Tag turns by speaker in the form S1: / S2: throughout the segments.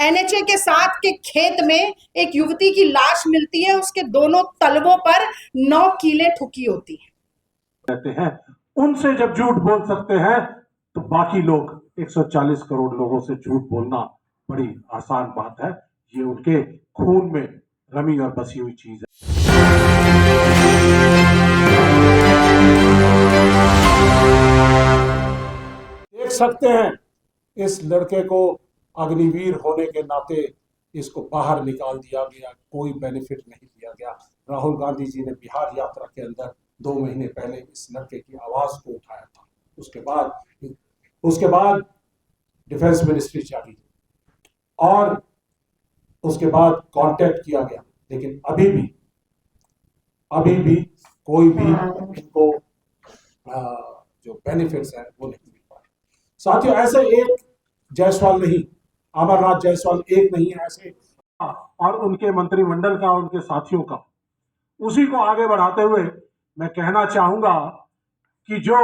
S1: NHA के साथ के खेत में एक युवती की लाश मिलती है, उसके दोनों तलवों पर 9 कीलें ठुकी होती हैं।
S2: रहते हैं, उनसे जब झूठ बोल सकते हैं तो बाकी लोग 140 करोड़ लोगों से झूठ बोलना बड़ी आसान बात है। ये उनके खून में रमी और बसी हुई चीज है। देख सकते हैं इस लड़के को अग्निवीर होने के नाते इसको बाहर निकाल दिया गया, कोई बेनिफिट नहीं दिया गया। राहुल गांधी जी ने बिहार यात्रा के अंदर 2 महीने पहले इस लड़के की आवाज को उठाया था। उसके बाद डिफेंस मिनिस्ट्री चली और उसके बाद कांटेक्ट किया गया, लेकिन अभी भी कोई भी इनको जो बेनिफिट्स है वो नहीं मिल पा रहे। साथियों, ऐसे एक जायसवाल नहीं, अमरनाथ जायसवाल एक नहीं है, ऐसे और उनके मंत्रिमंडल का, उनके साथियों का। उसी को आगे बढ़ाते हुए मैं कहना चाहूंगा कि जो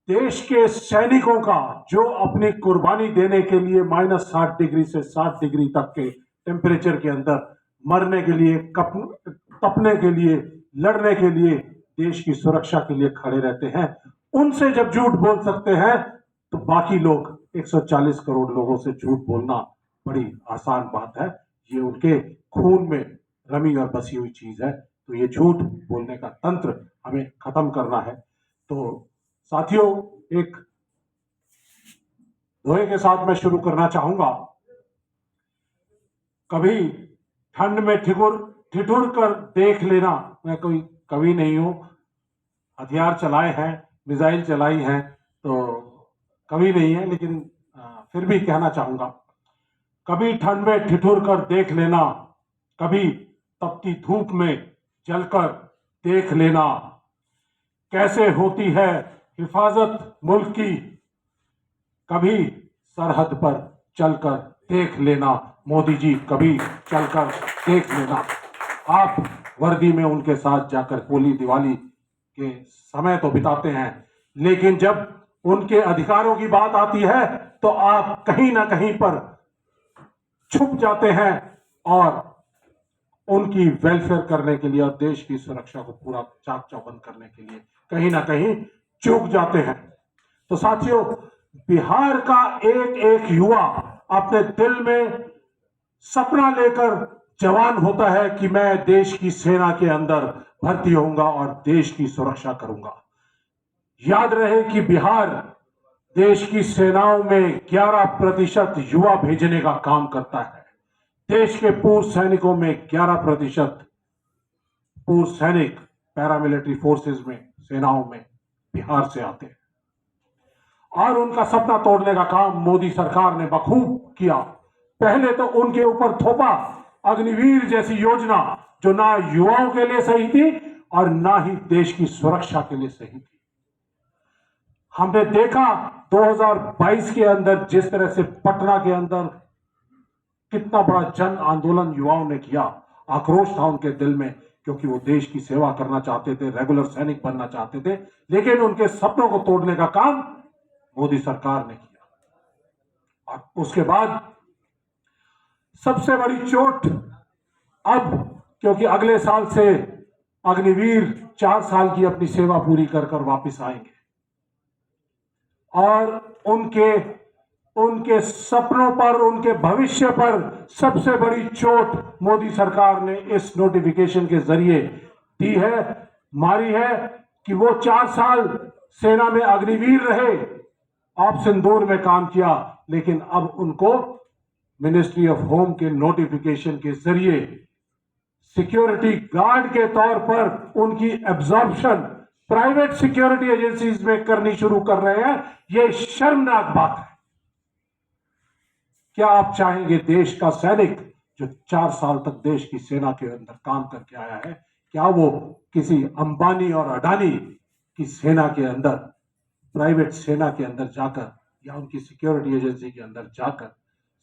S2: देश के सैनिकों का जो अपनी कुर्बानी देने के लिए -60 डिग्री से 60 डिग्री तक के टेम्परेचर के अंदर मरने के लिए, तपने के लिए, लड़ने के लिए, देश की सुरक्षा के लिए खड़े रहते हैं, उनसे जब झूठ बोल सकते हैं तो बाकी लोग 140 करोड़ लोगों से झूठ बोलना बड़ी आसान बात है। ये उनके खून में रमी और बसी हुई चीज है। तो ये झूठ बोलने का तंत्र हमें खत्म करना है। तो साथियों, एक दोहे के साथ मैं शुरू करना चाहूंगा। कभी ठंड में ठिठुर कर देख लेना। मैं कोई कवि नहीं हूं, हथियार चलाए हैं, मिसाइल चलाई हैं, तो कवि नहीं है, लेकिन फिर भी कहना चाहूंगा, कभी ठंड में ठिठुर कर देख लेना, कभी तपती धूप में जलकर देख लेना, कैसे होती है हिफाजत मुल्क की, कभी सरहद पर चलकर देख लेना। मोदी जी, कभी चलकर देख लेना। आप वर्दी में उनके साथ जाकर होली दिवाली के समय तो बिताते हैं, लेकिन जब उनके अधिकारों की बात आती है तो आप कहीं ना कहीं पर छुप जाते हैं और उनकी वेलफेयर करने के लिए और देश की सुरक्षा को पूरा चाक चौबंद करने के लिए कहीं ना कहीं चूक जाते हैं। तो साथियों, बिहार का एक एक युवा अपने दिल में सपना लेकर जवान होता है कि मैं देश की सेना के अंदर भर्ती होऊंगा और देश की सुरक्षा करूंगा। याद रहे कि बिहार देश की सेनाओं में 11% युवा भेजने का काम करता है। देश के पूर्व सैनिकों में 11% पूर्व सैनिक पैरामिलिट्री फोर्सेस में, सेनाओं में बिहार से आते हैं और उनका सपना तोड़ने का काम मोदी सरकार ने बखूब किया। पहले तो उनके ऊपर थोपा अग्निवीर जैसी योजना, जो ना युवाओं के लिए सही थी और ना ही देश की सुरक्षा के लिए सही थी। हमने देखा 2022 के अंदर जिस तरह से पटना के अंदर कितना बड़ा जन आंदोलन युवाओं ने किया। आक्रोश था उनके दिल में, क्योंकि वो देश की सेवा करना चाहते थे, रेगुलर सैनिक बनना चाहते थे, लेकिन उनके सपनों को तोड़ने का काम मोदी सरकार ने किया। और उसके बाद सबसे बड़ी चोट अब, क्योंकि अगले साल से अग्निवीर 4 साल की अपनी सेवा पूरी कर कर वापिस आएंगे और उनके सपनों पर, उनके भविष्य पर सबसे बड़ी चोट मोदी सरकार ने इस नोटिफिकेशन के जरिए दी है, मारी है कि वो 4 साल सेना में अग्निवीर रहे, ऑप्शन 2 में काम किया, लेकिन अब उनको मिनिस्ट्री ऑफ होम के नोटिफिकेशन के जरिए सिक्योरिटी गार्ड के तौर पर उनकी एब्जॉर्प्शन प्राइवेट सिक्योरिटी एजेंसीज में करनी शुरू कर रहे हैं। यह शर्मनाक बात है। क्या आप चाहेंगे देश का सैनिक जो 4 साल तक देश की सेना के अंदर काम करके आया है, क्या वो किसी अंबानी और अडानी की सेना के अंदर, प्राइवेट सेना के अंदर जाकर या उनकी सिक्योरिटी एजेंसी के अंदर जाकर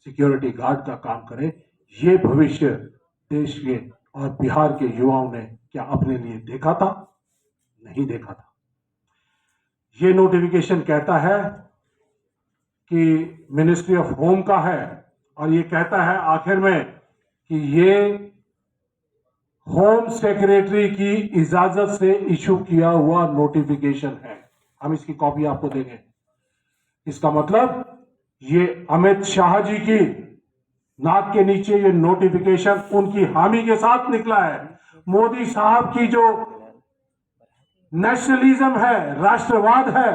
S2: सिक्योरिटी गार्ड का काम करे? ये भविष्य देश के और बिहार के युवाओं ने क्या अपने लिए देखा था? नहीं देखा था। ये नोटिफिकेशन कहता है कि मिनिस्ट्री ऑफ होम का है और ये कहता है आखिर में कि ये होम सेक्रेटरी की इजाजत से इशू किया हुआ नोटिफिकेशन है। हम इसकी कॉपी आपको देंगे। इसका मतलब ये अमित शाह जी की नाक के नीचे ये नोटिफिकेशन उनकी हामी के साथ निकला है। मोदी साहब की जो नेशनलिज्म है, राष्ट्रवाद है,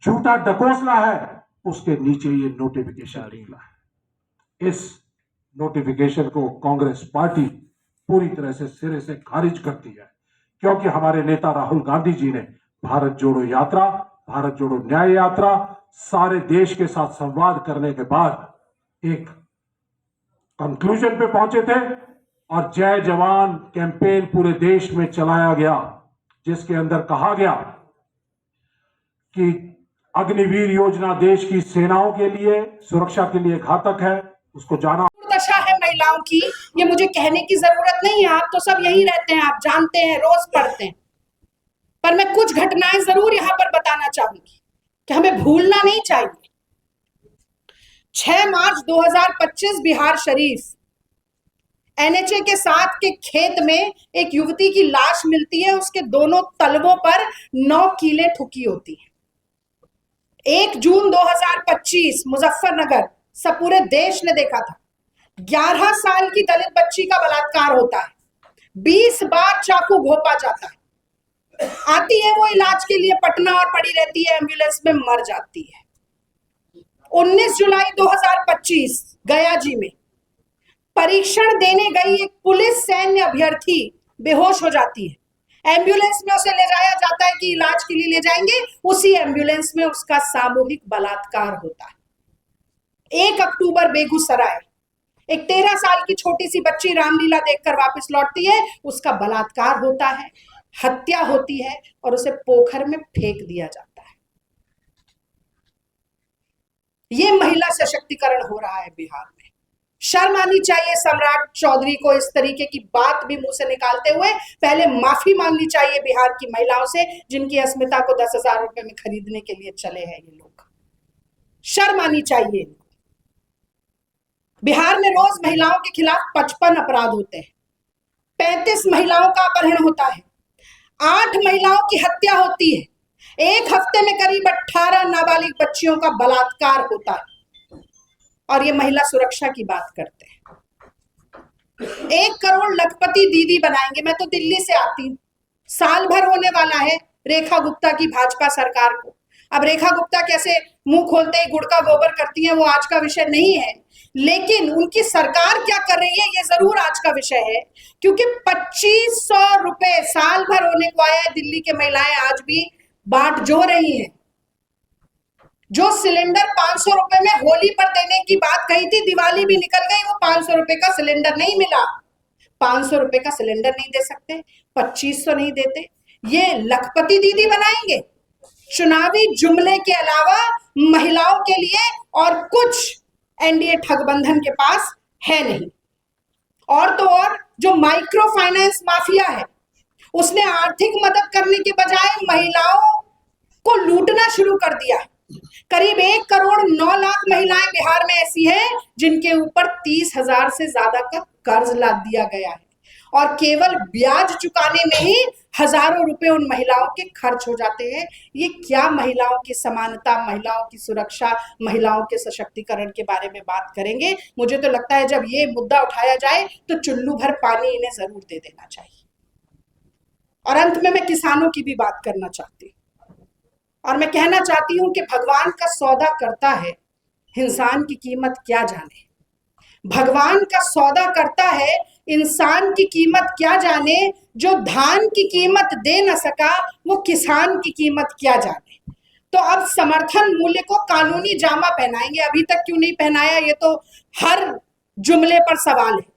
S2: झूठा डकोसला है, उसके नीचे ये नोटिफिकेशन निकला है। इस नोटिफिकेशन को कांग्रेस पार्टी पूरी तरह से सिरे से खारिज करती है, क्योंकि हमारे नेता राहुल गांधी जी ने भारत जोड़ो यात्रा, भारत जोड़ो न्याय यात्रा सारे देश के साथ संवाद करने के बाद एक कंक्लूजन पे पहुंचे थे और जय जवान कैंपेन पूरे देश में चलाया गया, जिसके अंदर कहा गया कि अग्निवीर योजना देश की सेनाओं के लिए सुरक्षा के लिए घातक है, उसको जाना।
S1: दशा है महिलाओं की, ये मुझे कहने की जरूरत नहीं है, आप तो सब यही रहते हैं, आप जानते हैं, रोज पढ़ते हैं। पर मैं कुछ घटनाएं जरूर यहां पर बताना चाहूंगी कि हमें भूलना नहीं चाहिए। 6 मार्च 2025 बिहार शरीफ NHA के साथ के खेत में एक युवती की लाश मिलती है, उसके दोनों तलवों पर 9 कीलें ठुकी होती हैं। 1 जून 2025 मुजफ्फरनगर, सब पूरे देश ने देखा था, 11 साल की दलित बच्ची का बलात्कार होता है, 20 बार चाकू घोंपा जाता है, आती है वो इलाज के लिए पटना और पड़ी रहती है, एम्बुलेंस में मर जाती है। 19 जुलाई 2025 गया जी में परीक्षण देने गई एक पुलिस सैन्य अभ्यर्थी बेहोश हो जाती है, एम्बुलेंस में उसे ले जाया जाता है कि इलाज के लिए ले जाएंगे, उसी एम्बुलेंस में उसका सामूहिक बलात्कार होता है। 1 अक्टूबर बेगूसराय, एक 13 साल की छोटी सी बच्ची रामलीला देखकर वापस लौटती है, उसका बलात्कार होता है, हत्या होती है और उसे पोखर में फेंक दिया जाता है। ये महिला सशक्तिकरण हो रहा है बिहार में। शर्म आनी चाहिए सम्राट चौधरी को इस तरीके की बात भी मुंह से निकालते हुए। पहले माफी मांगनी चाहिए बिहार की महिलाओं से, जिनकी अस्मिता को 10,000 रुपए में खरीदने के लिए चले हैं ये लोग। शर्म आनी चाहिए। बिहार में रोज महिलाओं के खिलाफ 55 अपराध होते हैं, 35 महिलाओं का अपहरण होता है, 8 महिलाओं की हत्या होती है, एक हफ्ते में करीब 18 नाबालिग बच्चियों का बलात्कार होता है। और ये महिला सुरक्षा की बात करते हैं। 1 करोड़ लखपति दीदी बनाएंगे। मैं तो दिल्ली से आती हूँ, साल भर होने वाला है रेखा गुप्ता की भाजपा सरकार को। अब रेखा गुप्ता कैसे मुंह खोलते ही गुड़ का गोबर करती है, वो आज का विषय नहीं है, लेकिन उनकी सरकार क्या कर रही है ये जरूर आज का विषय है। क्योंकि 2500 रुपए साल भर होने को आया है, दिल्ली के महिलाएं आज भी बांट जो रही हैं। जो सिलेंडर 500 रुपए में होली पर देने की बात कही थी, दिवाली भी निकल गई, वो 500 रुपए का सिलेंडर नहीं मिला। 500 रुपए का सिलेंडर नहीं दे सकते, 2500 नहीं देते, ये लखपति दीदी बनाएंगे। चुनावी जुमले के अलावा महिलाओं के लिए और कुछ एनडीए ठगबंधन के पास है नहीं। और तो और जो माइक्रो फाइनेंस माफिया है, उसने आर्थिक मदद करने के बजाय महिलाओं को लूटना शुरू कर दिया है। करीब 1 करोड़ 9 लाख महिलाएं बिहार में ऐसी हैं जिनके ऊपर 30,000 से ज्यादा का कर्ज लाद दिया गया है, और केवल ब्याज चुकाने में ही हजारों रुपए उन महिलाओं के खर्च हो जाते हैं। ये क्या महिलाओं की समानता, महिलाओं की सुरक्षा, महिलाओं के सशक्तिकरण के बारे में बात करेंगे? मुझे तो लगता है जब ये मुद्दा उठाया जाए तो चुल्लू भर पानी इन्हें जरूर दे देना चाहिए। और अंत में मैं किसानों की भी बात करना चाहती हूँ, और मैं कहना चाहती हूं कि भगवान का सौदा करता है, इंसान की कीमत क्या जाने। भगवान का सौदा करता है, इंसान की कीमत क्या जाने। जो धान की कीमत दे न सका, वो किसान की कीमत क्या जाने। तो अब समर्थन मूल्य को कानूनी जामा पहनाएंगे। अभी तक क्यों नहीं पहनाया, ये तो हर जुमले पर सवाल है।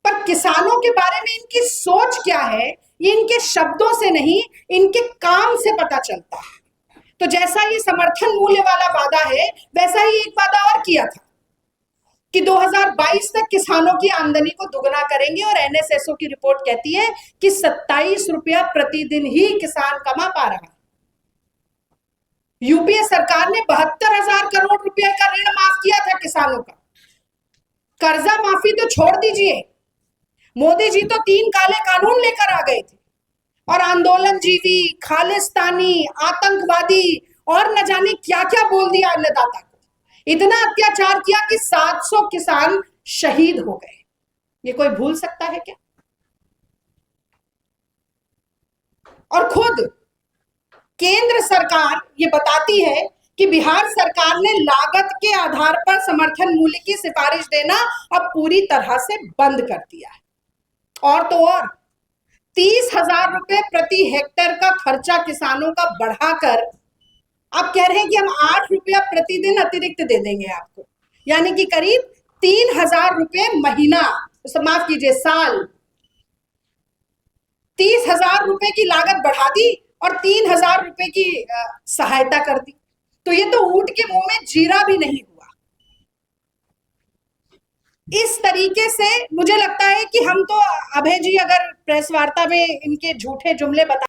S1: पर किसानों के बारे में इनकी सोच क्या है, ये इनके शब्दों से नहीं, इनके काम से पता चलता है। तो जैसा ये समर्थन मूल्य वाला वादा है, वैसा ही एक वादा और किया था कि 2022 तक किसानों की आमदनी को दुगना करेंगे, और NSSO की रिपोर्ट कहती है कि 27 रुपया प्रतिदिन ही किसान कमा पा रहा है। यूपीए सरकार ने 72,000 करोड़ रुपए का ऋण माफ किया था किसानों का। कर्जा माफी तो छोड़ दीजिए, मोदी जी तो 3 काले कानून लेकर आ गए थे और आंदोलनजीवी, खालिस्तानी, आतंकवादी और न जाने क्या क्या बोल दिया अन्नदाता को। इतना अत्याचार किया कि 700 किसान शहीद हो गए। ये कोई भूल सकता है क्या? और खुद केंद्र सरकार ये बताती है कि बिहार सरकार ने लागत के आधार पर समर्थन मूल्य की सिफारिश देना अब पूरी तरह से बंद कर दिया है। और तो और 30,000 रुपए प्रति हेक्टेयर का खर्चा किसानों का बढ़ाकर अब कह रहे हैं कि हम 8 रुपया प्रतिदिन अतिरिक्त दे देंगे आपको, यानी कि करीब 3,000 रुपए महीना, माफ कीजिए साल। 30,000 रुपए की लागत बढ़ा दी और 3,000 रुपए की सहायता कर दी। तो ये तो ऊंट के मुंह में जीरा भी नहीं हुआ। इस तरीके से मुझे लगता है कि हम तो, अभय जी अगर प्रेस वार्ता में इनके झूठे जुमले बता